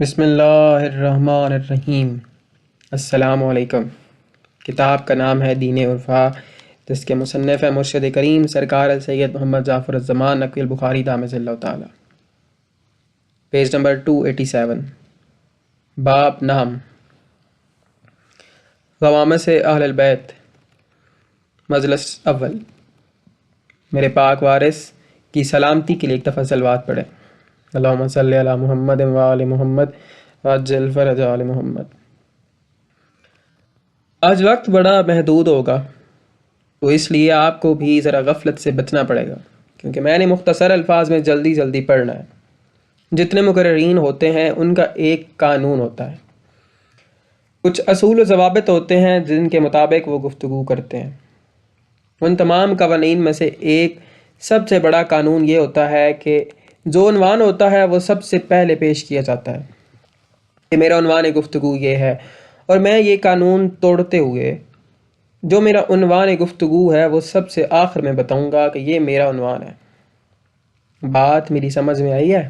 بسم اللہ الرحمن الرحیم۔ السلام علیکم۔ کتاب کا نام ہے دین عرفا، جس کے مصنف ہے مرشد کریم سرکار السید محمد جعفر الزمان نقوی البخاری دامۃ اللہ تعالی۔ Page number 287۔ باب نام غوامس اہل البیت۔ مجلس اول۔ میرے پاک وارث کی سلامتی کے لیے ایک دفعہ صلوات پڑھیں۔ اللہم صلی علی محمد وآل محمد وعجل فرج آل محمد۔ آج وقت بڑا محدود ہوگا، تو اس لیے آپ کو بھی ذرا غفلت سے بچنا پڑے گا، کیونکہ میں نے مختصر الفاظ میں جلدی جلدی پڑھنا ہے۔ جتنے مقررین ہوتے ہیں ان کا ایک قانون ہوتا ہے، کچھ اصول و ضوابط ہوتے ہیں جن کے مطابق وہ گفتگو کرتے ہیں۔ ان تمام قوانین میں سے ایک سب سے بڑا قانون یہ ہوتا ہے کہ جو عنوان ہوتا ہے وہ سب سے پہلے پیش کیا جاتا ہے کہ میرا عنوان گفتگو یہ ہے، اور میں یہ قانون توڑتے ہوئے جو میرا عنوان گفتگو ہے وہ سب سے آخر میں بتاؤں گا کہ یہ میرا عنوان ہے۔ بات میری سمجھ میں آئی ہے؟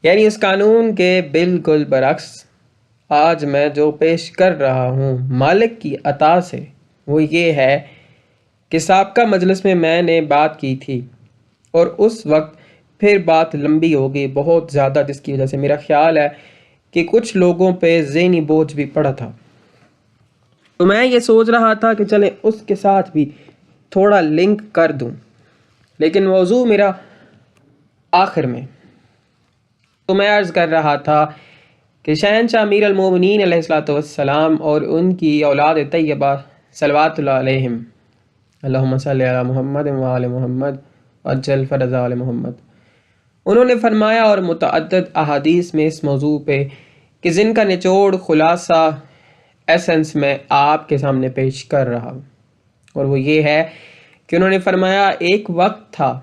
یعنی اس قانون کے بالکل برعکس آج میں جو پیش کر رہا ہوں مالک کی عطا سے، وہ یہ ہے کہ سابقہ مجلس میں نے بات کی تھی اور اس وقت پھر بات لمبی ہو گئی بہت زیادہ، جس کی وجہ سے میرا خیال ہے کہ کچھ لوگوں پہ ذہنی بوجھ بھی پڑا تھا۔ تو میں یہ سوچ رہا تھا کہ چلیں اس کے ساتھ بھی تھوڑا لنک کر دوں، لیکن موضوع میرا آخر میں۔ تو میں عرض کر رہا تھا کہ شہنشاہ امیر المومنین علیہ السلام اور ان کی اولاد طیبہ صلوات اللہ علیہم، اللہم صلی علی محمد وآل محمد وعجل فرج آل محمد، انہوں نے فرمایا، اور متعدد احادیث میں اس موضوع پہ کہ جن کا نچوڑ خلاصہ ایسنس میں آپ کے سامنے پیش کر رہا ہوں، اور وہ یہ ہے کہ انہوں نے فرمایا ایک وقت تھا،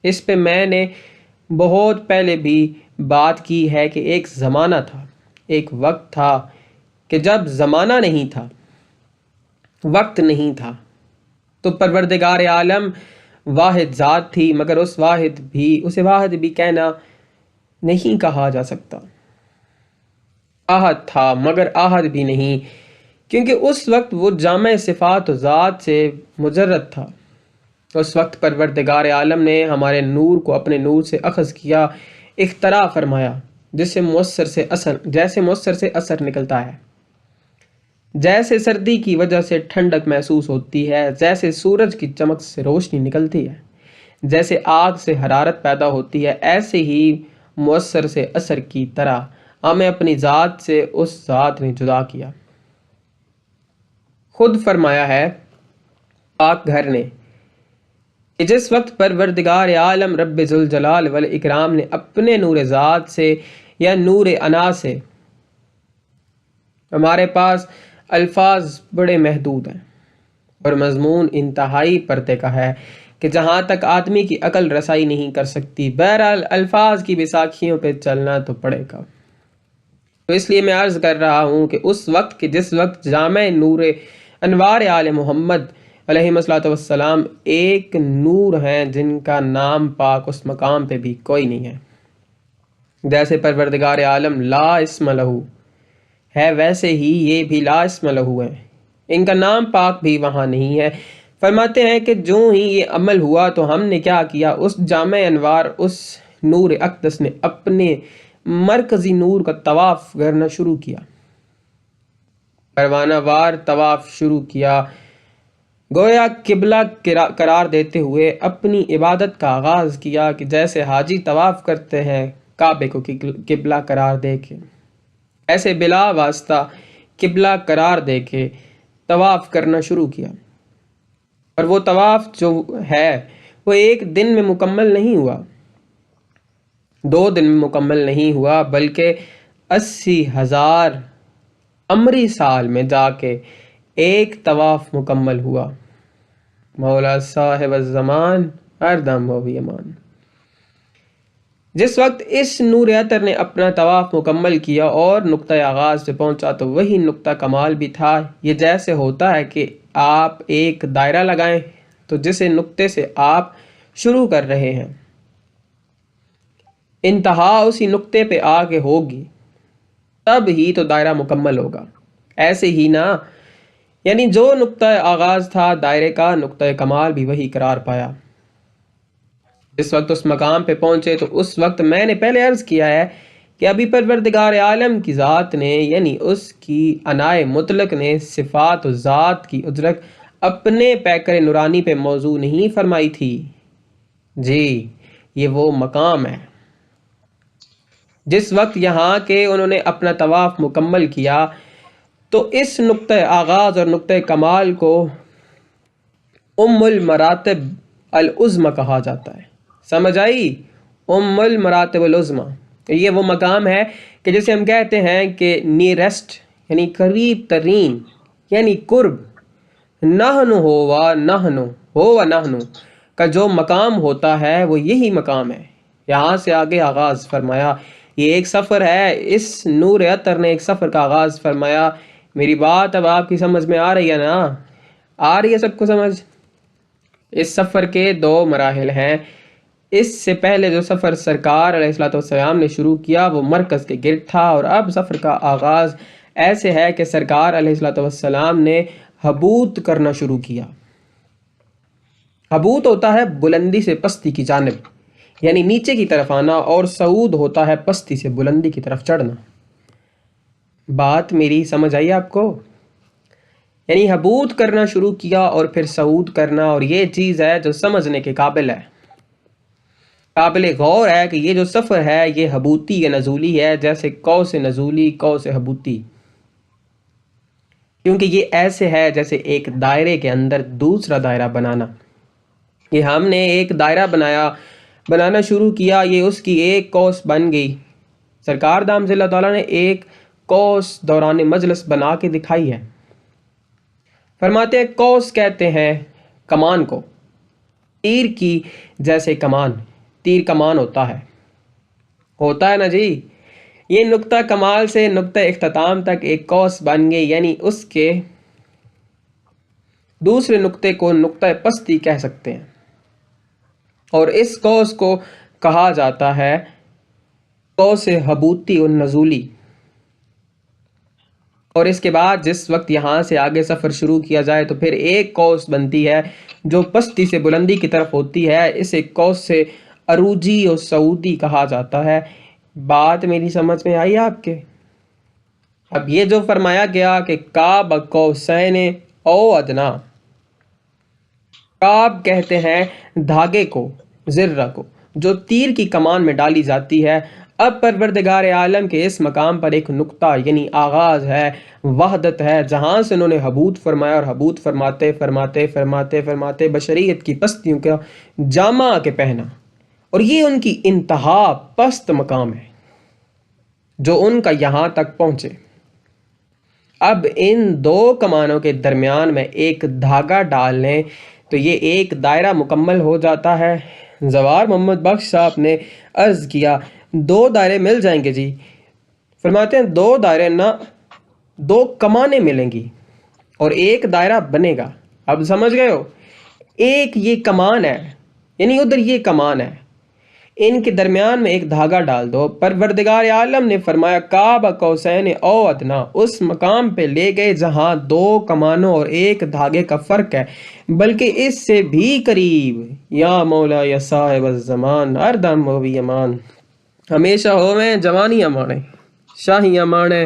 اس پہ میں نے بہت پہلے بھی بات کی ہے کہ ایک زمانہ تھا، ایک وقت تھا کہ جب زمانہ نہیں تھا، وقت نہیں تھا، تو پروردگار عالم واحد ذات تھی، مگر اسے واحد بھی کہنا نہیں کہا جا سکتا۔ احد تھا مگر احد بھی نہیں، کیونکہ اس وقت وہ جامع صفات و ذات سے مجرد تھا۔ اس وقت پروردگار عالم نے ہمارے نور کو اپنے نور سے اخذ کیا، اختراع فرمایا، جیسے مؤثر سے اثر نکلتا ہے، جیسے سردی کی وجہ سے ٹھنڈک محسوس ہوتی ہے، جیسے سورج کی چمک سے روشنی نکلتی ہے، جیسے آگ سے حرارت پیدا ہوتی ہے، ایسے ہی مؤثر سے اثر کی طرح ہمیں اپنی ذات سے اس ذات نے جدا کیا۔ خود فرمایا ہے پاک گھر نے کہ جس وقت پروردگار عالم رب ذوالجلال والاکرام نے اپنے نور ذات سے یا نور انا سے، ہمارے پاس الفاظ بڑے محدود ہیں اور مضمون انتہائی پرتے کا ہے کہ جہاں تک آدمی کی عقل رسائی نہیں کر سکتی، بہرحال الفاظ کی بیساکھیوں پہ چلنا تو پڑے گا۔ تو اس لیے میں عرض کر رہا ہوں کہ اس وقت کہ جس وقت جامع نور انوار آل محمد علیہ السلام ایک نور ہیں جن کا نام پاک اس مقام پہ بھی کوئی نہیں ہے، جیسے پروردگار عالم لا اسم لہو ہے، ویسے ہی یہ بھی لا اسم لہو ہے، ان کا نام پاک بھی وہاں نہیں ہے۔ فرماتے ہیں کہ جو ہی یہ عمل ہوا تو ہم نے کیا کیا، اس جامع انوار، اس نور اقدس نے اپنے مرکزی نور کا طواف کرنا شروع کیا، پروانہ وار طواف شروع کیا، گویا قبلہ قرار دیتے ہوئے اپنی عبادت کا آغاز کیا، کہ جیسے حاجی طواف کرتے ہیں کعبے کو قبلہ قرار دے کے، ایسے بلا واسطہ قبلہ قرار دے کے طواف کرنا شروع کیا۔ اور وہ طواف جو ہے وہ ایک دن میں مکمل نہیں ہوا، 2 دن میں مکمل نہیں ہوا، بلکہ 80,000 عمری سال میں جا کے ایک طواف مکمل ہوا۔ مولا صاحب الزمان ہر دم ہو بھی امان۔ جس وقت اس نور عطر نے اپنا طواف مکمل کیا اور نقطہ آغاز پہ پہنچا تو وہی نقطہ کمال بھی تھا۔ یہ جیسے ہوتا ہے کہ آپ ایک دائرہ لگائیں تو جسے نقطے سے آپ شروع کر رہے ہیں انتہا اسی نقطے پہ آ کے ہوگی، تب ہی تو دائرہ مکمل ہوگا۔ ایسے ہی نا، یعنی جو نقطہ آغاز تھا دائرے کا، نقطہ کمال بھی وہی قرار پایا۔ جس وقت اس مقام پہ پہنچے تو اس وقت میں نے پہلے عرض کیا ہے کہ ابھی پروردگار عالم کی ذات نے، یعنی اس کی عنائے مطلق نے صفات و ذات کی اجرت اپنے پیکر نورانی پہ موضوع نہیں فرمائی تھی۔ جی، یہ وہ مقام ہے۔ جس وقت یہاں کے انہوں نے اپنا طواف مکمل کیا تو اس نقطہ آغاز اور نقطہ کمال کو ام المراتب العظمی کہا جاتا ہے۔ سمجھ آئی؟ ام المراتب العظمی، یہ وہ مقام ہے کہ جسے ہم کہتے ہیں کہ نیرسٹ، یعنی قریب ترین، یعنی قرب، نحن ہو و نحن کا جو مقام ہوتا ہے وہ یہی مقام ہے۔ یہاں سے آگے آغاز فرمایا، یہ ایک سفر ہے، اس نور عطر نے ایک سفر کا آغاز فرمایا۔ میری بات اب آپ کی سمجھ میں آ رہی ہے نا؟ آ رہی ہے سب کو سمجھ؟ اس سفر کے دو مراحل ہیں۔ اس سے پہلے جو سفر سرکار علیہ الصلوۃ والسلام نے شروع کیا وہ مرکز کے گرد تھا، اور اب سفر کا آغاز ایسے ہے کہ سرکار علیہ الصلوۃ والسلام نے حبوط کرنا شروع کیا۔ حبوط ہوتا ہے بلندی سے پستی کی جانب، یعنی نیچے کی طرف آنا، اور صعود ہوتا ہے پستی سے بلندی کی طرف چڑھنا۔ بات میری سمجھ آئی آپ کو؟ یعنی حبوط کرنا شروع کیا اور پھر صعود کرنا، اور یہ چیز ہے جو سمجھنے کے قابل ہے، قابل غور ہے کہ یہ جو سفر ہے یہ حبوطی یا نزولی ہے، جیسے کو سے نزولی، کو سے حبوطی، کیونکہ یہ ایسے ہے جیسے ایک دائرے کے اندر دوسرا دائرہ بنانا۔ یہ ہم نے ایک دائرہ بنانا شروع کیا، یہ اس کی ایک قوس بن گئی۔ سرکار دامت اللہ تعالیٰ نے ایک قوس دوران مجلس بنا کے دکھائی ہے۔ فرماتے ہیں قوس کہتے ہیں کمان کو، تیر کی جیسے کمان، تیر کمان ہوتا ہے نا جی۔ یہ نقطہ کمال سے نقطہ اختتام تک ایک قوس بن گئی، یعنی اس کے دوسرے نقطے کو نقطہ پستی کہہ سکتے ہیں، اور اس قوس کو کہا جاتا ہے قوس حبوطی اور نزولی۔ اور اس کے بعد جس وقت یہاں سے آگے سفر شروع کیا جائے تو پھر ایک قوس بنتی ہے جو پستی سے بلندی کی طرف ہوتی ہے، اسے قوس سے عروجی اور صعودی کہا جاتا ہے۔ بات میری سمجھ میں آئی آپ کے؟ اب یہ جو فرمایا گیا کہ قاب قوسین او ادنا، قاب کہتے ہیں دھاگے کو، ذرہ کو، جو تیر کی کمان میں ڈالی جاتی ہے۔ اب پروردگار عالم کے اس مقام پر ایک نقطہ یعنی آغاز ہے، وحدت ہے، جہاں سے انہوں نے حبوط فرمایا، اور حبوط فرماتے فرماتے فرماتے فرماتے بشریت کی پستیوں کا جامہ کے پہنا، اور یہ ان کی انتہا پست مقام ہے جو ان کا یہاں تک پہنچے۔ اب ان دو کمانوں کے درمیان میں ایک دھاگا ڈال لیں تو یہ ایک دائرہ مکمل ہو جاتا ہے۔ زوار محمد بخش صاحب نے عرض کیا 2 دائرے مل جائیں گے جی۔ فرماتے ہیں 2 دائرے نہ، 2 کمانیں ملیں گی اور ایک دائرہ بنے گا۔ اب سمجھ گئے ہو؟ ایک یہ کمان ہے، یعنی ادھر یہ کمان ہے، ان کے درمیان میں ایک دھاگا ڈال دو۔ پروردگار عالم نے فرمایا قاب قوسین او ادنا، اس مقام پہ لے گئے جہاں 2 کمانوں اور ایک دھاگے کا فرق ہے، بلکہ اس سے بھی قریب۔ یا مولا یا صاحب الزمان، ہر دم ہو بھی امان، ہمیشہ ہو میں جوانی امانے، شاہی امانے،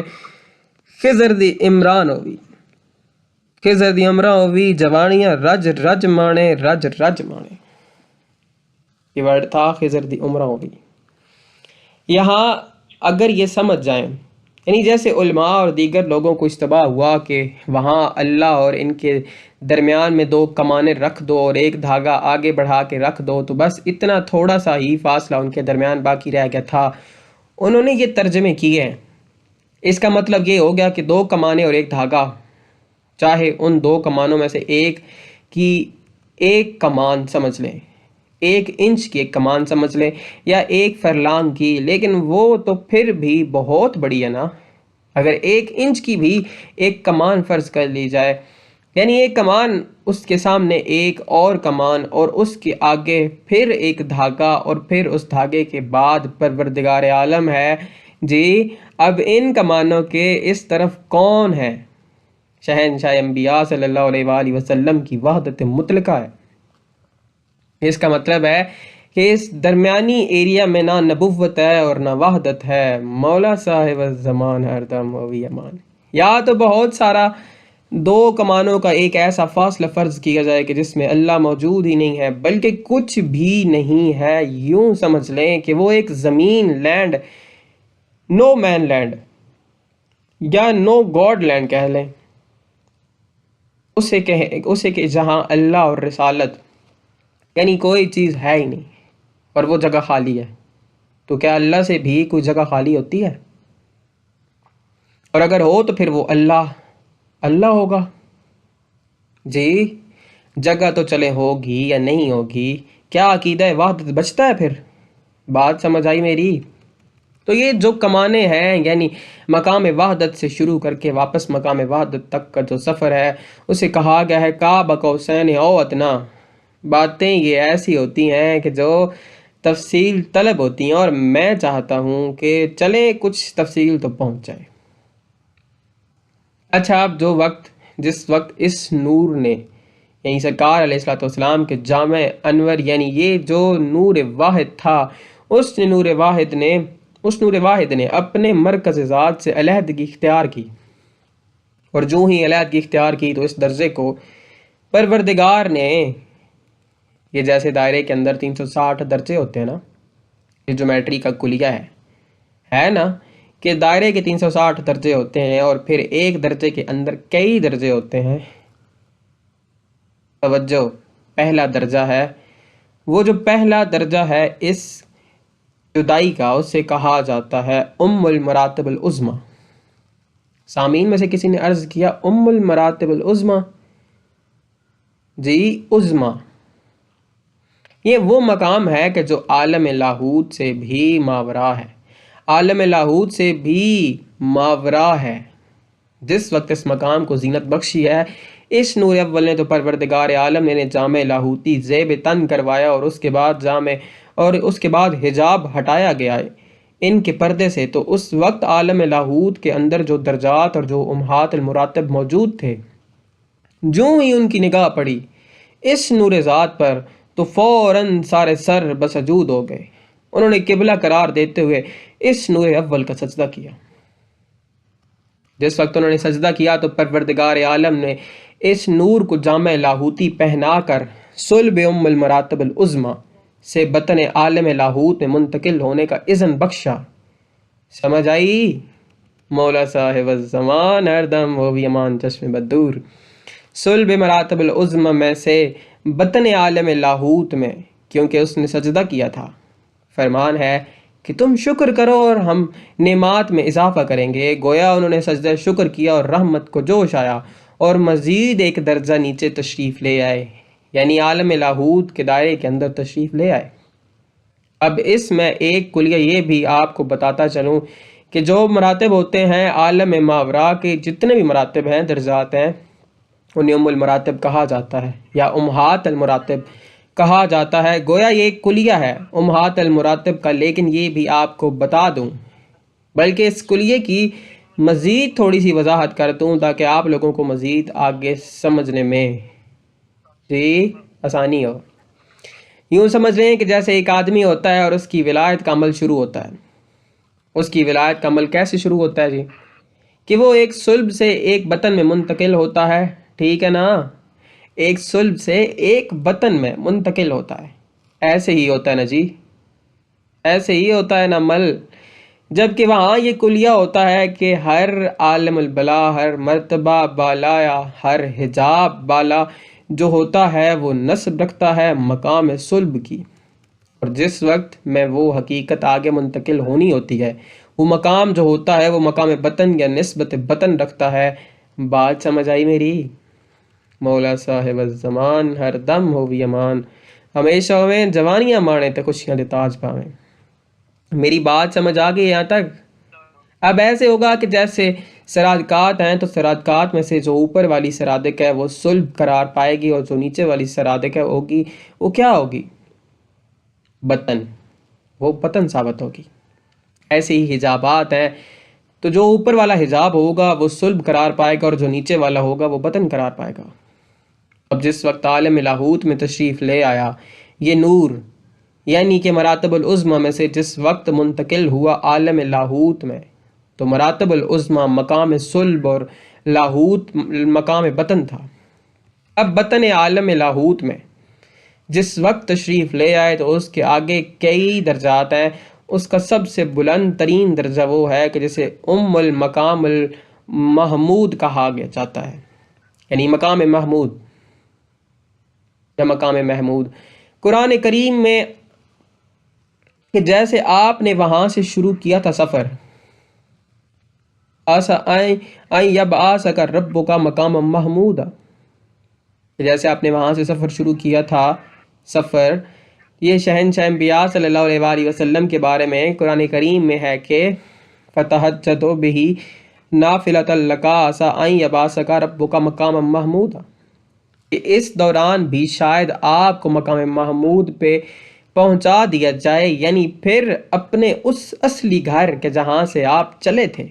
خضر دی عمران ہوئی، خضر دی عمران ہوئی، جوانیاں رج رج مانے، رج رج مانے۔ یہ ورڈ تھا خضر دی عمرہ ہوئی۔ یہاں اگر یہ سمجھ جائیں، یعنی جیسے علماء اور دیگر لوگوں کو اشتباہ ہوا کہ وہاں اللہ اور ان کے درمیان میں 2 کمانیں رکھ دو اور ایک دھاگا آگے بڑھا کے رکھ دو تو بس اتنا تھوڑا سا ہی فاصلہ ان کے درمیان باقی رہ گیا تھا، انہوں نے یہ ترجمے کیے ہیں۔ اس کا مطلب یہ ہو گیا کہ 2 کمانیں اور ایک دھاگا، چاہے ان 2 کمانوں میں سے ایک کی ایک کمان سمجھ لیں، 1 انچ کی ایک کمان سمجھ لیں، یا 1 فرلانگ کی، لیکن وہ تو پھر بھی بہت بڑی ہے نا۔ اگر 1 انچ کی بھی ایک کمان فرض کر لی جائے یعنی ایک کمان، اس کے سامنے ایک اور کمان، اور اس کے آگے پھر ایک دھاگا، اور پھر اس دھاگے کے بعد پروردگار عالم ہے جی۔ اب ان کمانوں کے اس طرف کون ہے؟ شہنشاہ انبیاء صلی اللہ علیہ وآلہ وسلم کی وحدت مطلقہ ہے۔ اس کا مطلب ہے کہ اس درمیانی ایریا میں نہ نبوت ہے اور نہ وحدت ہے۔ مولا صاحب الزمان ہر دم و بھی امان۔ یا تو بہت سارا دو کمانوں کا ایک ایسا فاصلہ فرض کیا جائے کہ جس میں اللہ موجود ہی نہیں ہے، بلکہ کچھ بھی نہیں ہے، یوں سمجھ لیں کہ وہ ایک زمین لینڈ، نو مین لینڈ یا نو گاڈ لینڈ کہہ لیں، اسے کہ جہاں اللہ اور رسالت یعنی کوئی چیز ہے ہی نہیں، اور وہ جگہ خالی ہے۔ تو کیا اللہ سے بھی کوئی جگہ خالی ہوتی ہے؟ اور اگر ہو تو پھر وہ اللہ ہوگا جی؟ جگہ تو چلے ہوگی یا نہیں ہوگی، کیا عقیدہ وحدت بچتا ہے پھر؟ بات سمجھ آئی میری؟ تو یہ جو کمانے ہیں، یعنی مقام وحدت سے شروع کر کے واپس مقام وحدت تک کا جو سفر ہے، اسے کہا گیا ہے قاب قوسین او ادنی۔ باتیں یہ ایسی ہوتی ہیں کہ جو تفصیل طلب ہوتی ہیں، اور میں چاہتا ہوں کہ چلے کچھ تفصیل تو پہنچ جائے۔ اچھا، اب جس وقت اس نور نے، یعنی سرکار علیہ السلام کے جامع انور، یعنی یہ جو نور واحد تھا، اس نور واحد نے اپنے مرکز ذات سے علیحدگی اختیار کی، اور جو ہی علیحدگی اختیار کی تو اس درجے کو پروردگار نے، یہ جیسے دائرے کے اندر 360 درجے ہوتے ہیں نا، یہ جیومیٹری کا کلیہ ہے نا، کہ دائرے کے 360 درجے ہوتے ہیں، اور پھر ایک درجے کے اندر کئی درجے ہوتے ہیں۔ توجہ، پہلا درجہ ہے، وہ جو پہلا درجہ ہے اس جدائی کا، اسے کہا جاتا ہے ام المراتب العظمی۔ سامعین میں سے کسی نے عرض کیا ام المراتب العظمی؟ جی، عظمی یہ وہ مقام ہے کہ جو عالم لاہوت سے بھی ماورا ہے، عالم لاہوت سے بھی ماورا ہے۔ جس وقت اس مقام کو زینت بخشی ہے اس نور اول نے، تو پروردگار عالم نے جامع لاہوتی زیب تن کروایا، اور اس کے بعد حجاب ہٹایا گیا ان کے پردے سے۔ تو اس وقت عالم لاہوت کے اندر جو درجات اور جو امہات المراتب موجود تھے، جو ہی ان کی نگاہ پڑی اس نور ذات پر تو فوراً سارے سر بسجود ہو گئے۔ انہوں نے قبلہ قرار دیتے ہوئے اس نور اول کا سجدہ کیا۔ جس وقت انہوں نے سجدہ کیا تو پروردگار عالم نے اس نور کو جامع لاہوتی پہنا کر صلب ام المراتب العظمی سے بطن عالم لاہوت میں منتقل ہونے کا اذن بخشا۔ سمجھ آئی؟ مولا صاحب الزمان ہر دم و بھی امان چشم بدور۔ صلب مراتب العظمی میں سے بطن عالم لاہوت میں، کیونکہ اس نے سجدہ کیا تھا، فرمان ہے کہ تم شکر کرو اور ہم نعمات میں اضافہ کریں گے۔ گویا انہوں نے سجدہ شکر کیا اور رحمت کو جوش آیا، اور مزید ایک درجہ نیچے تشریف لے آئے، یعنی عالم لاہوت کے دائرے کے اندر تشریف لے آئے۔ اب اس میں ایک کلیہ یہ بھی آپ کو بتاتا چلوں کہ جو مراتب ہوتے ہیں عالم ماورا کے، جتنے بھی مراتب ہیں، درجات ہیں، انہیں ام المراتب کہا جاتا ہے یا امہات المراتب کہا جاتا ہے۔ گویا یہ ایک کلیہ ہے امہات المراتب کا، لیکن یہ بھی آپ کو بتا دوں، بلکہ اس کلیہ کی مزید تھوڑی سی وضاحت کرتا ہوں تاکہ آپ لوگوں کو مزید آگے سمجھنے میں جی آسانی ہو۔ یوں سمجھ لیں کہ جیسے ایک آدمی ہوتا ہے اور اس کی ولایت کا عمل شروع ہوتا ہے۔ اس کی ولایت کا عمل کیسے شروع ہوتا ہے جی؟ کہ وہ ایک صلب سے ایک بطن میں منتقل ہوتا ہے، ٹھیک ہے نا؟ ایک صلب سے ایک بطن میں منتقل ہوتا ہے، ایسے ہی ہوتا ہے نا جی، ایسے ہی ہوتا ہے نا عمل۔ جبکہ وہاں یہ کلیہ ہوتا ہے کہ ہر عالم البلا، ہر مرتبہ بالا یا ہر حجاب بالا جو ہوتا ہے وہ نسب رکھتا ہے مقام صلب کی، اور جس وقت میں وہ حقیقت آگے منتقل ہونی ہوتی ہے، وہ مقام جو ہوتا ہے وہ مقام بطن یا نسبت بطن رکھتا ہے۔ بات سمجھ آئی میری؟ مولا صاحب الزمان ہر دم ہو بھی امان، ہمیشہ ہمیں جوانیاں مانے تے خوشیاں دے تاج پاویں۔ میری بات سمجھ آ گئی یہاں تک؟ اب ایسے ہوگا کہ جیسے سرادقات ہیں تو سرادقات میں سے جو اوپر والی سرادق ہے وہ صلب قرار پائے گی، اور جو نیچے والی سرادق ہے ہوگی وہ کیا ہوگی؟ بطن، وہ بطن ثابت ہوگی۔ ایسے ہی حجابات ہیں تو جو اوپر والا حجاب ہوگا وہ صلب قرار پائے گا، اور جو نیچے والا ہوگا وہ بطن قرار پائے گا۔ اب جس وقت عالم لاہوت میں تشریف لے آیا یہ نور، یعنی کہ مراتب العظمیٰ میں سے جس وقت منتقل ہوا عالم لاہوت میں، تو مراتب العظمیٰ مقام صلب اور لاہوت مقام بطن تھا۔ اب بطن عالم لاہوت میں جس وقت تشریف لے آئے تو اس کے آگے کئی درجات ہیں۔ اس کا سب سے بلند ترین درجہ وہ ہے کہ جسے المقام المحمود کہا گیا جاتا ہے، یعنی مقام محمود یا مقام محمود۔ قرآن کریم میں کہ جیسے آپ نے وہاں سے شروع کیا تھا سفر، آسا آئیں یب آسا کا رب کا مقام محمود، جیسے آپ نے وہاں سے سفر شروع کیا تھا سفر، یہ شہنشاہ انبیاء صلی اللہ علیہ وآلہ وسلم کے بارے میں قرآن کریم میں ہے کہ فتہجدوا بہ نافلۃ لک عسیٰ ان یبعثک ربک مقاما محمودا، کہ اس دوران بھی شاید آپ کو مقام محمود پہ پہنچا دیا جائے، یعنی پھر اپنے اس اصلی گھر کے جہاں سے آپ چلے تھے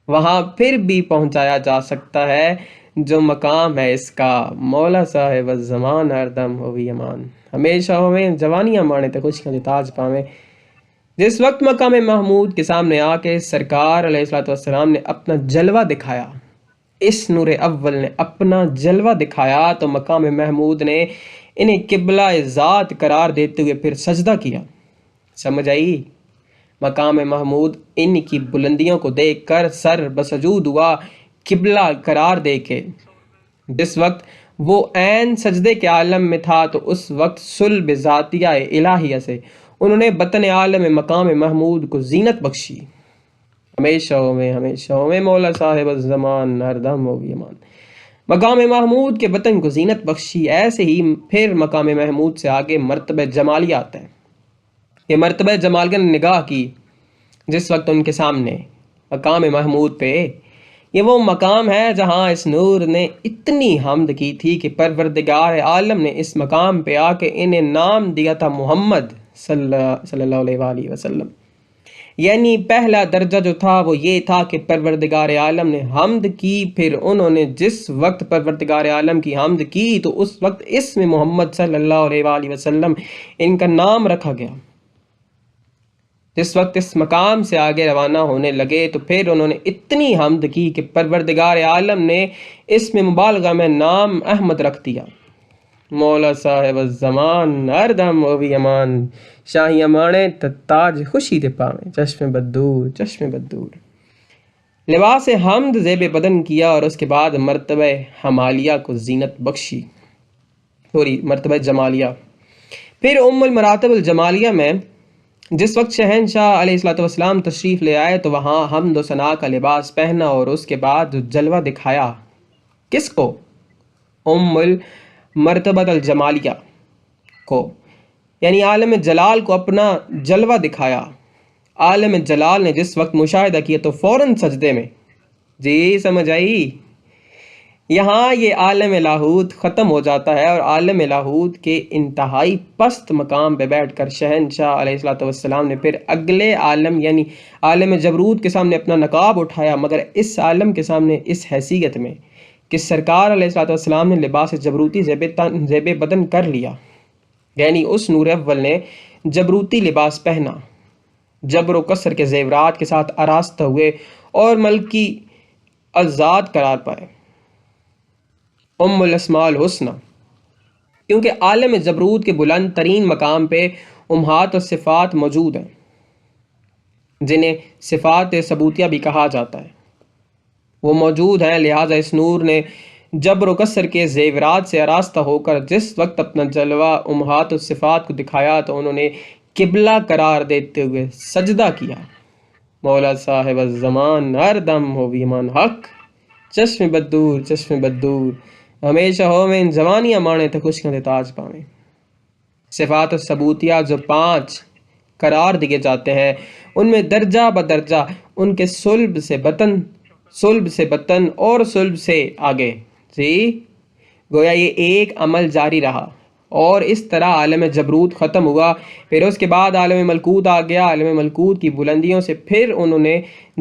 وہاں پھر بھی پہنچایا جا سکتا ہے، جو مقام ہے اس کا۔ مولا صاحب الزمان ہر دم ہوئی امان، ہمیشہ ہمیں جوانیاں مانے تے خوشیاں دے تاج پاویں۔ جس وقت مقام محمود کے سامنے آ کے سرکار علیہ الصلوۃ والسلام نے اپنا جلوہ دکھایا، اس نور اول نے اپنا جلوہ دکھایا، تو مقام محمود نے انہیں قبلہ ذات قرار دیتے ہوئے پھر سجدہ کیا۔ سمجھ آئی؟ مقام محمود ان کی بلندیوں کو دیکھ کر سر بسجود ہوا قبلہ قرار دے کے۔ جس وقت وہ عین سجدے کے عالم میں تھا تو اس وقت صلب ذاتیہ الہیہ سے انہوں نے بطن عالم مقام محمود کو زینت بخشی۔ ہمیشہ میں مولا صاحب الزمان ہر دم ہوگی امان، مقام محمود کے بطن کو زینت بخشی۔ ایسے ہی پھر مقام محمود سے آگے مرتبہ جمالیہ آتا ہے۔ یہ مرتبہ جمالیہ نے نگاہ کی جس وقت ان کے سامنے مقام محمود پہ، یہ وہ مقام ہے جہاں اس نور نے اتنی حمد کی تھی کہ پروردگار عالم نے اس مقام پہ آ کے انہیں نام دیا تھا محمد صلی اللہ علیہ وآلہ وسلم۔ یعنی پہلا درجہ جو تھا وہ یہ تھا کہ پروردگار عالم نے حمد کی، پھر انہوں نے جس وقت پروردگار عالم کی حمد کی تو اس وقت اس میں محمد صلی اللہ علیہ وآلہ وسلم ان کا نام رکھا گیا۔ جس وقت اس مقام سے آگے روانہ ہونے لگے تو پھر انہوں نے اتنی حمد کی کہ پروردگار عالم نے اس میں مبالغہ میں نام احمد رکھ دیا۔ مولا صاحب الزمان ہر دم ہوئی امان، شاہی امانے تاج خوشی دے پاویں، چشم بدور۔ لباس حمد زیب بدن کیا اور اس کے بعد مرتبہ حمالیہ کو زینت بخشی، مرتبہ جمالیہ۔ پھر المراتب الجمالیہ میں جس وقت شہنشاہ علیہ الصلوۃ والسلام تشریف لے آئے تو وہاں حمد و ثنا کا لباس پہنا اور اس کے بعد جلوہ دکھایا۔ کس کو؟ المرتبہ الجمالیہ کو، یعنی عالم جلال کو اپنا جلوہ دکھایا۔ عالم جلال نے جس وقت مشاہدہ کیا تو فوراً سجدے میں۔ جی سمجھ آئی؟ یہاں یہ عالم لاہوت ختم ہو جاتا ہے اور عالم لاہوت کے انتہائی پست مقام پہ بیٹھ کر شہنشاہ علیہ الصلوۃ والسلام نے پھر اگلے عالم یعنی عالم جبروت کے سامنے اپنا نقاب اٹھایا، مگر اس عالم کے سامنے اس حیثیت میں کہ سرکار علیہ الصلوۃ والسلام نے لباس جبروتی زیب بدن کر لیا، یعنی اس نور اول نے جبروتی لباس پہنا، جبر و کسر کے زیورات کے ساتھ آراستہ ہوئے اور ملکی الذات قرار پائے، الاسماء الحسنی، کیونکہ عالم جبروت کے بلند ترین مقام پہ امہات و صفات موجود ہیں جنہیں صفات ثبوتیہ بھی کہا جاتا ہے، وہ موجود ہیں۔ لہٰذا اس نور نے جبر و کسر کے زیورات سے آراستہ ہو کر جس وقت اپنا جلوہ امہات و صفات کو دکھایا تو انہوں نے قبلہ قرار دیتے ہوئے سجدہ کیا۔ مولا صاحب الزمان ہر دم ہو ایمان حق، چشم بدور، ہمیشہ ہو میں جوانیاں مانے تے خوشیاں دے تاج پاویں۔ صفات و ثبوتیہ جو 5 قرار دیے جاتے ہیں ان میں درجہ بدرجہ ان کے صلب سے بطن صلب سے بطن اور صلب سے آگے، جی گویا یہ ایک عمل جاری رہا اور اس طرح عالم جبروت ختم ہوا۔ پھر اس کے بعد عالم ملکوت آ گیا۔ عالم ملکوت کی بلندیوں سے پھر انہوں نے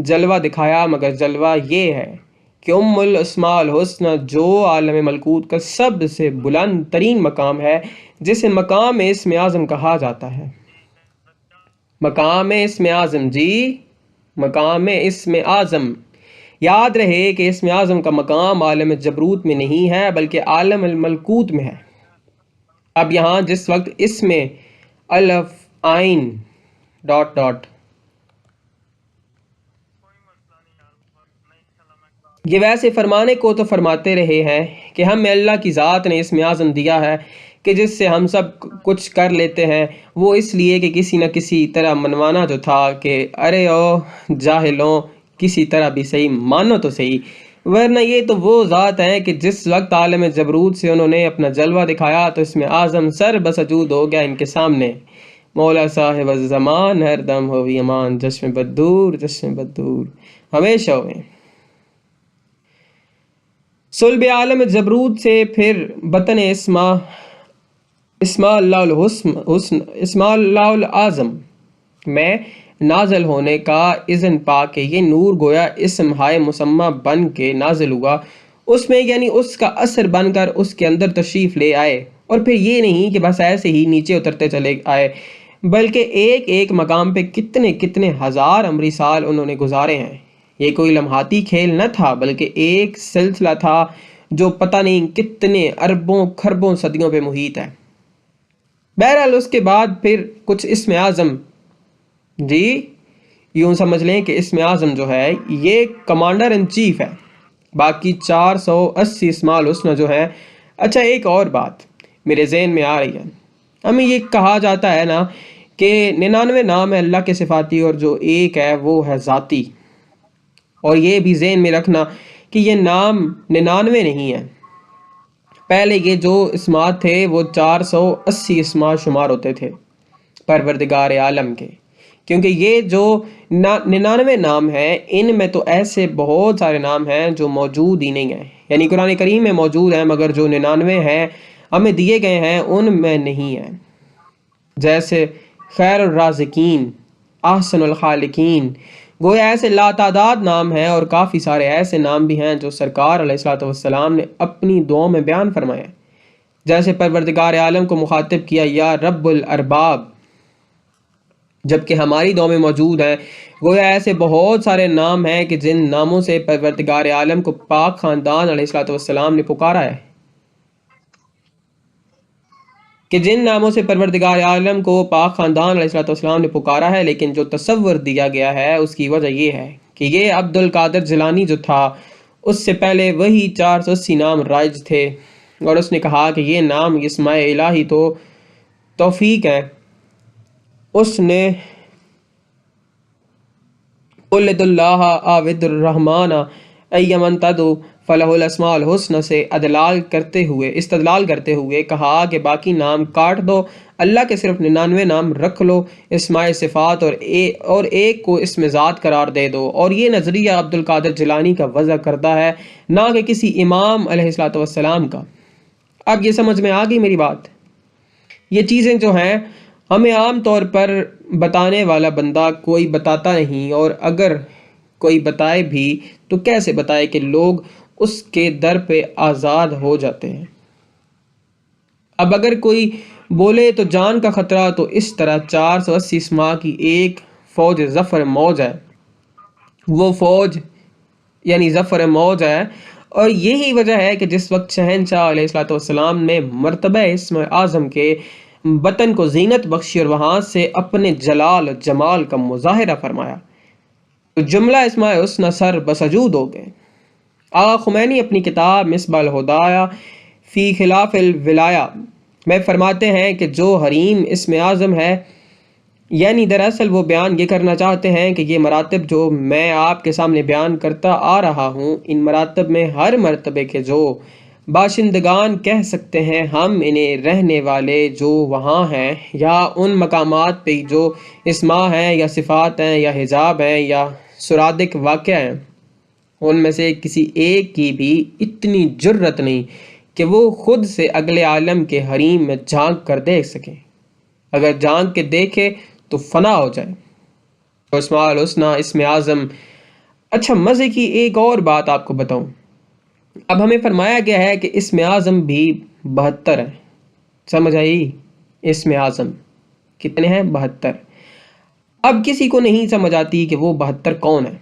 جلوہ دکھایا، مگر جلوہ یہ ہے کہ الاسماء الحسنى جو عالم ملکوت کا سب سے بلند ترین مقام ہے، جسے مقام اسم اعظم کہا جاتا ہے۔ مقام اسم اعظم، جی مقام اسم اعظم۔ یاد رہے کہ اسم اعظم کا مقام عالم جبروت میں نہیں ہے بلکہ عالم الملکوت میں ہے۔ اب یہاں جس وقت اسم الف عین ... یہ ویسے فرمانے کو تو فرماتے رہے ہیں کہ ہمیں اللہ کی ذات نے اسم اعظم دیا ہے کہ جس سے ہم سب کچھ کر لیتے ہیں، وہ اس لیے کہ کسی نہ کسی طرح منوانا جو تھا کہ ارے او جاہلوں کسی طرح بھی صحیح مانو تو صحیح، ورنہ یہ تو وہ ذات ہیں کہ جس وقت عالم جبروت سے انہوں نے اپنا جلوہ دکھایا تو اسم اعظم سر بسجود ہو گیا ان کے سامنے۔ مولا صاحب الزمان ہر دم ہو امان، جشم بدور جشم بدور ہمیشہ ہوئے۔ صلب عالم جبروت سے پھر بطن اسماء اللہ العظم میں نازل ہونے کا اذن پا کے یہ نور گویا اسم ہائے مسمى بن کے نازل ہوا، اس میں یعنی اس کا اثر بن کر اس کے اندر تشریف لے آئے، اور پھر یہ نہیں کہ بس ایسے ہی نیچے اترتے چلے آئے، بلکہ ایک ایک مقام پہ کتنے کتنے ہزار عمری سال انہوں نے گزارے ہیں۔ یہ کوئی لمحاتی کھیل نہ تھا بلکہ ایک سلسلہ تھا جو پتہ نہیں کتنے اربوں کھربوں صدیوں پہ محیط ہے۔ بہرحال اس کے بعد پھر کچھ اسم اعظم، جی یوں سمجھ لیں کہ اسم اعظم جو ہے یہ کمانڈر ان چیف ہے، باقی 480 اسماء الحسنى جو ہے۔ اچھا ایک اور بات میرے ذہن میں آ رہی ہے، ہمیں یہ کہا جاتا ہے نا کہ 99 نام ہے اللہ کے صفاتی اور جو ایک ہے وہ ہے ذاتی، اور یہ بھی ذہن میں رکھنا کہ یہ نام 99 نہیں ہے، پہلے یہ جو اسمات تھے وہ 480 اسماء شمار ہوتے تھے پروردگار عالم کے، کیونکہ یہ جو 99 نام ہیں ان میں تو ایسے بہت سارے نام ہیں جو موجود ہی نہیں ہیں، یعنی قرآن کریم میں موجود ہیں مگر جو 99 ہیں ہمیں دیے گئے ہیں ان میں نہیں ہیں، جیسے خیر الرازقین، احسن الخالقین، گویا ایسے لاتعداد نام ہیں، اور کافی سارے ایسے نام بھی ہیں جو سرکار علیہ الصلوۃ والسلام نے اپنی دعاؤں میں بیان فرمائے، جیسے پروردگار عالم کو مخاطب کیا یا رب الارباب، جبکہ ہماری دعاؤں میں موجود ہیں۔ گویا ایسے بہت سارے نام ہیں کہ جن ناموں سے پروردگار عالم کو پاک خاندان علیہ الصلوۃ والسلام نے پکارا ہے، لیکن جو تصور دیا گیا ہے اس کی وجہ یہ ہے کہ یہ عبد القادر جیلانی جو تھا اس سے پہلے وہی 480 نام رائج تھے، اور اس نے کہا کہ یہ نام اسماء الہی تو توفیق ہے۔ اس نے قلد اللہ عابد الرحمن ایمن تدو فلہ الاسماء الحسنى سے استدلال کرتے ہوئے کہا کہ باقی نام کاٹ دو، اللہ کے صرف 99 نام رکھ لو، اسماء صفات اور ایک کو اسم ذات قرار دے دو، اور یہ نظریہ عبد القادر جیلانی کا وضع کرتا ہے نہ کہ کسی امام علیہ الصلوۃ والسلام کا۔ اب یہ سمجھ میں آ گئی میری بات؟ یہ چیزیں جو ہیں ہمیں عام طور پر بتانے والا بندہ کوئی بتاتا نہیں، اور اگر کوئی بتائے بھی تو کیسے بتائے کہ لوگ اس کے در پہ آزاد ہو جاتے ہیں۔ اب اگر کوئی بولے تو جان کا خطرہ، تو اس طرح 480 اسماء کی ایک فوج ظفر موج ہے، وہ فوج یعنی ظفر موج ہے، اور یہی وجہ ہے کہ جس وقت شہنشاہ علیہ الصلوۃ والسلام نے مرتبہ اسم اعظم کے بطن کو زینت بخشی اور وہاں سے اپنے جلال و جمال کا مظاہرہ فرمایا تو جملہ اسماء الحسنى سر بسجود ہو گئے۔ آقا خمینی اپنی کتاب مصباح الہدایہ فی خلاف الولایہ میں فرماتے ہیں کہ جو حریم اسم اعظم ہے، یعنی دراصل وہ بیان یہ کرنا چاہتے ہیں کہ یہ مراتب جو میں آپ کے سامنے بیان کرتا آ رہا ہوں، ان مراتب میں ہر مرتبے کے جو باشندگان کہہ سکتے ہیں ہم انہیں رہنے والے جو وہاں ہیں، یا ان مقامات پہ جو اسماء ہیں یا صفات ہیں یا حجاب ہیں یا سرادق واقع ہیں، ان میں سے کسی ایک کی بھی اتنی جرت نہیں کہ وہ خود سے اگلے عالم کے حریم میں جھانک کر دیکھ سکیں، اگر جھانک کے دیکھے تو فنا ہو جائے۔ اسماء الحسنی اسم اعظم۔ اچھا، مزے کی ایک اور بات آپ کو بتاؤں، اب ہمیں فرمایا گیا ہے کہ اسم اعظم بھی 72 ہیں، سمجھ آئی؟ اسم اعظم کتنے ہیں؟ 72۔ اب کسی کو نہیں سمجھ آتی کہ وہ 72 کون ہیں۔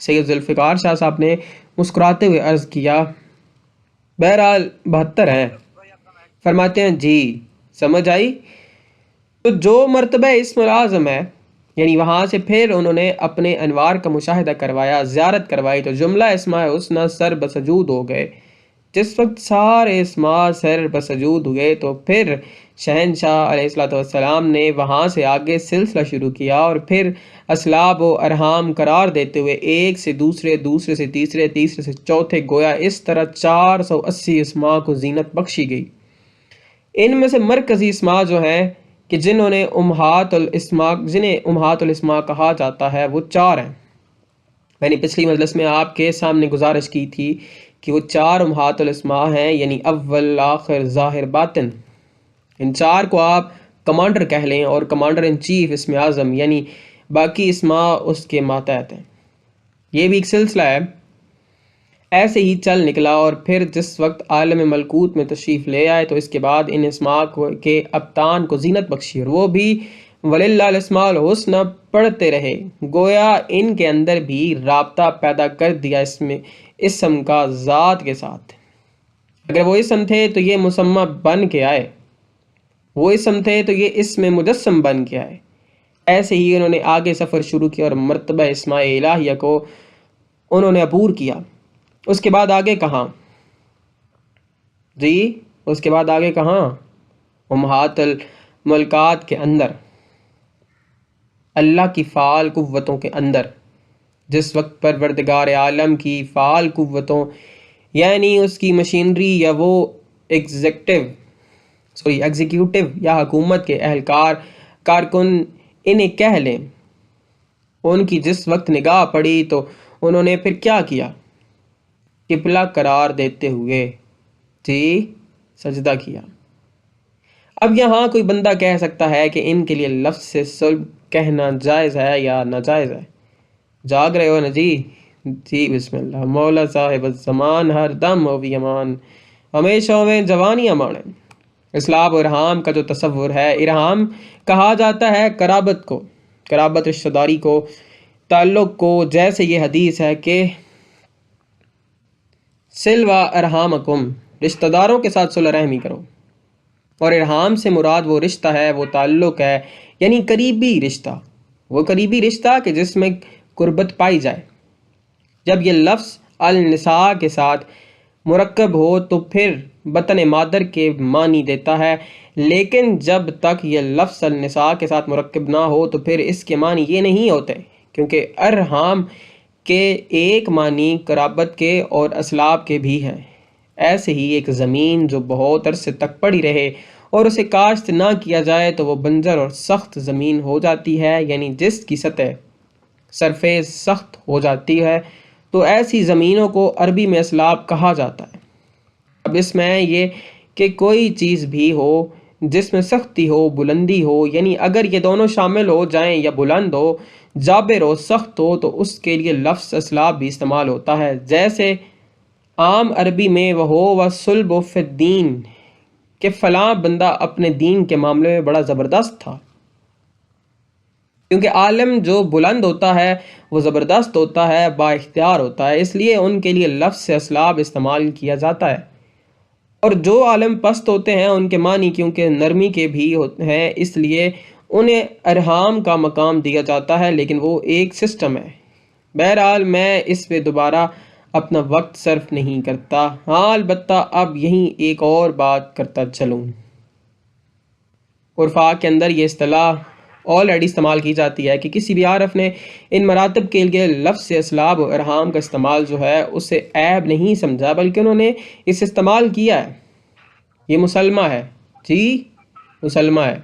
سید ذوالفقار شاہ صاحب نے مسکراتے ہوئے عرض کیا، بہرحال 72 ہیں۔ فرماتے ہیں جی، سمجھ آئی؟ تو جو مرتبہ اسم الاعظم ہے، یعنی وہاں سے پھر انہوں نے اپنے انوار کا مشاہدہ کروایا، زیارت کروائی، تو جملہ اسماء الحسنی سر بسجود ہو گئے۔ جس وقت سارے اسماء سر بسجود ہوئے تو پھر شہنشاہ علیہ السلام نے وہاں سے آگے سلسلہ شروع کیا، اور پھر اسلاب و ارحام قرار دیتے ہوئے ایک سے دوسرے، دوسرے سے تیسرے، تیسرے سے چوتھے، گویا اس طرح 480 اسماء کو زینت بخشی گئی۔ ان میں سے مرکزی اسماء جو ہیں کہ جنہیں امہات الاسماء کہا جاتا ہے، وہ 4 ہیں۔ میں نے پچھلی مجلس میں آپ کے سامنے گزارش کی تھی کہ وہ 4 امہات الاسماء ہیں، یعنی اول، آخر، ظاہر، باطن۔ ان 4 کو آپ کمانڈر کہہ لیں، اور کمانڈر ان چیف اسم اعظم، یعنی باقی اسماء اس کے ماتحت ہیں۔ یہ بھی ایک سلسلہ ہے، ایسے ہی چل نکلا، اور پھر جس وقت عالم ملکوت میں تشریف لے آئے تو اس کے بعد ان اسماء کے ابطان کو زینت بخشی، اور وہ بھی وَلِلَّهِ الْأَسْمَاءُ الْحُسْنَى پڑھتے رہے، گویا ان کے اندر بھی رابطہ پیدا کر دیا اسم کا ذات کے ساتھ۔ اگر وہ اسم تھے تو یہ مسمى بن کے آئے، وہ اسم تھے تو یہ اسم مجسم بن کے آئے۔ ایسے ہی انہوں نے آگے سفر شروع کیا، اور مرتبہ اسماء الہیہ کو انہوں نے عبور کیا۔ اس کے بعد آگے کہاں؟ جی، اس کے بعد آگے کہاں؟ امہات الملکات کے اندر، اللہ کی فعال قوتوں کے اندر۔ جس وقت پروردگار عالم کی فعال قوتوں، یعنی اس کی مشینری یا وہ ایگزیکیوٹیو یا حکومت کے اہلکار، کارکن انہیں کہہ لیں، ان کی جس وقت نگاہ پڑی تو انہوں نے پھر کیا کیا؟ قبلہ قرار دیتے ہوئے جی سجدہ کیا۔ اب یہاں کوئی بندہ کہہ سکتا ہے کہ ان کے لیے لفظ سے صلب کہنا جائز ہے یا ناجائز ہے؟ جاگ رہے ہو نا جی؟ جی بسم اللہ۔ مولا صاحب الزمان ہر دم ہو بھی امان، ہمیشہ میں جوانیاں مانے۔ اسلاب و ارحام کا جو تصور ہے، ارحام کہا جاتا ہے قرابت کو، قرابت رشتہ داری کو، تعلق کو، جیسے یہ حدیث ہے کہ سلوا ارحامکم، رشتہ داروں کے ساتھ صلح رحمی کرو۔ اور ارحام سے مراد وہ رشتہ ہے، وہ تعلق ہے، یعنی قریبی رشتہ، وہ قریبی رشتہ کہ جس میں قربت پائی جائے۔ جب یہ لفظ النساء کے ساتھ مرکب ہو تو پھر بطن مادر کے معنی دیتا ہے، لیکن جب تک یہ لفظ النساء کے ساتھ مرکب نہ ہو تو پھر اس کے معنی یہ نہیں ہوتے، کیونکہ ارحام کے ایک معنی قرابت کے اور اسلاب کے بھی ہیں۔ ایسے ہی ایک زمین جو بہت عرصے تک پڑی رہے اور اسے کاشت نہ کیا جائے تو وہ بنجر اور سخت زمین ہو جاتی ہے، یعنی جس کی سطح سرفیس سخت ہو جاتی ہے، تو ایسی زمینوں کو عربی میں اسلاب کہا جاتا ہے۔ اب اس میں یہ کہ کوئی چیز بھی ہو جس میں سختی ہو، بلندی ہو، یعنی اگر یہ دونوں شامل ہو جائیں، یا بلند ہو، جابر ہو، سخت ہو، تو اس کے لیے لفظ اسلاب بھی استعمال ہوتا ہے۔ جیسے عام عربی میں وَهُوَ صُلْبُ فِي الدِّينِ کہ فلاں بندہ اپنے دین کے معاملے میں بڑا زبردست تھا، کیونکہ عالم جو بلند ہوتا ہے وہ زبردست ہوتا ہے، با اختیار ہوتا ہے، اس لیے ان کے لیے لفظ اسلاب استعمال کیا جاتا ہے۔ اور جو عالم پست ہوتے ہیں ان کے معنی کیونکہ نرمی کے بھی ہیں، اس لیے انہیں ارحام کا مقام دیا جاتا ہے، لیکن وہ ایک سسٹم ہے۔ بہرحال میں اس پہ دوبارہ اپنا وقت صرف نہیں کرتا، ہاں البتہ اب یہیں ایک اور بات کرتا چلوں۔ عرفاء کے اندر یہ اصطلاح آلریڈی استعمال کی جاتی ہے کہ کسی بھی عارف نے ان مراتب کے لیے لفظ اسلاب و ارحام کا استعمال جو ہے اسے عیب نہیں سمجھا، بلکہ انہوں نے اسے استعمال کیا ہے۔ یہ مسلمہ ہے، جی مسلمہ ہے،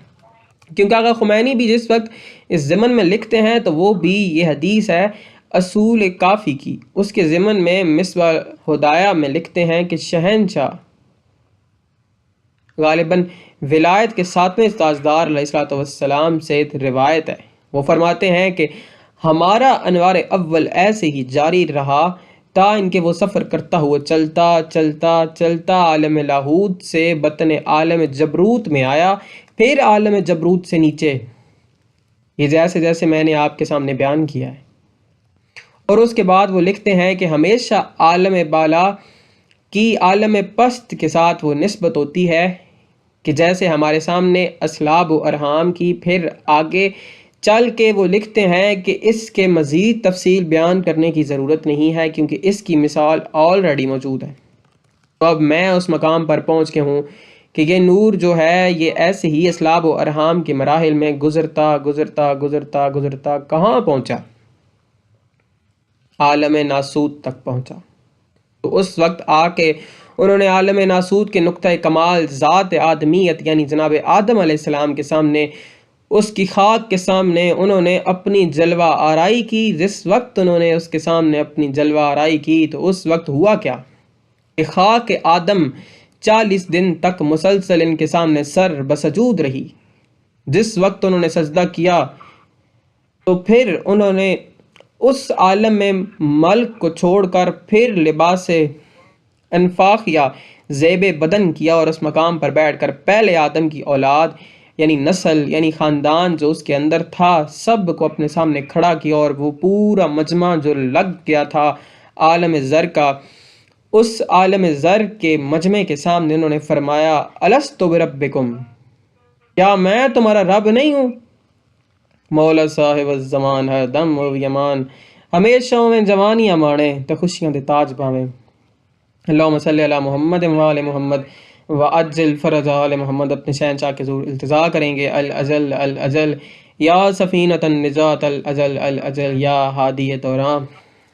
کیونکہ آقا خمینی بھی جس وقت اس ضمن میں لکھتے ہیں تو وہ بھی یہ حدیث ہے اصول کافی کی اس کے ضمن میں مصباح ہدایہ میں لکھتے ہیں کہ شہنشاہ غالباً ولایت کے 7ویں تاجدار علیہ الصلوۃ والسلام سے روایت ہے، وہ فرماتے ہیں کہ ہمارا انوار اول ایسے ہی جاری رہا تا ان کے وہ سفر کرتا ہوا چلتا چلتا چلتا عالم لاہوت سے بطن عالم جبروت میں آیا، پھر عالم جبروت سے نیچے، یہ جیسے جیسے میں نے آپ کے سامنے بیان کیا ہے۔ اور اس کے بعد وہ لکھتے ہیں کہ ہمیشہ عالم بالا کی عالم پست کے ساتھ وہ نسبت ہوتی ہے کہ جیسے ہمارے سامنے اسلاب و ارحام کی، پھر آگے چل کے وہ لکھتے ہیں کہ اس کے مزید تفصیل بیان کرنے کی ضرورت نہیں ہے کیونکہ اس کی مثال آلریڈی موجود ہے۔ تو اب میں اس مقام پر پہنچ کے ہوں کہ یہ نور جو ہے یہ ایسے ہی اسلاب و ارحام کے مراحل میں گزرتا گزرتا گزرتا گزرتا کہاں پہنچا؟ عالم ناسوت تک پہنچا۔ تو اس وقت آ کے انہوں نے عالم ناسوت کے نقطہ کمال ذات آدمیت یعنی جناب آدم علیہ السلام کے سامنے، اس کی خاک کے سامنے انہوں نے اپنی جلوہ آرائی کی۔ جس وقت انہوں نے اس کے سامنے اپنی جلوہ آرائی کی تو اس وقت ہوا کیا کہ خاک آدم 40 دن تک مسلسل ان کے سامنے سر بسجود رہی۔ جس وقت انہوں نے سجدہ کیا تو پھر انہوں نے اس عالم میں ملک کو چھوڑ کر پھر لباس انفاق یا زیب بدن کیا اور اس مقام پر بیٹھ کر پہلے آدم کی اولاد یعنی نسل یعنی خاندان جو اس کے اندر تھا سب کو اپنے سامنے کھڑا کیا، اور وہ پورا مجمع جو لگ گیا تھا عالم زر کا، اس عالم زر کے مجمع کے سامنے انہوں نے فرمایا الست بربکم، کیا میں تمہارا رب نہیں ہوں؟ مولا صاحب الزمان ہے دم و یمان، ہمیشہ میں جوانیاں مانے تو خوشیاں دے تاج پاویں۔ اللہم صلی علی محمد و آل محمد وعجل فرج آل محمد۔ اپنے شہنشاہ کے ضرور التجا کریں گے الاجل الاجل یا سفینۃ النجات الاجل الاجل یا ہادی دوران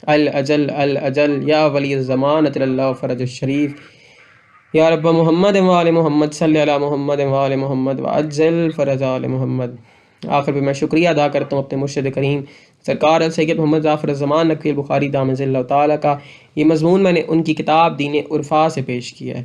الاجل الاجل یا ولی الزمان اطل اللہ فرج الشریف یا رب محمد و آل محمد صلی علی محمد و آل محمد وعجل فرج آل محمد۔ آخر پہ میں شکریہ ادا کرتا ہوں اپنے مرشد کریم سرکار سید محمد ظفر الزمان نقوی البخاری دامن اللہ تعالیٰ کا۔ یہ مضمون میں نے ان کی کتاب دین عرفا سے پیش کیا ہے۔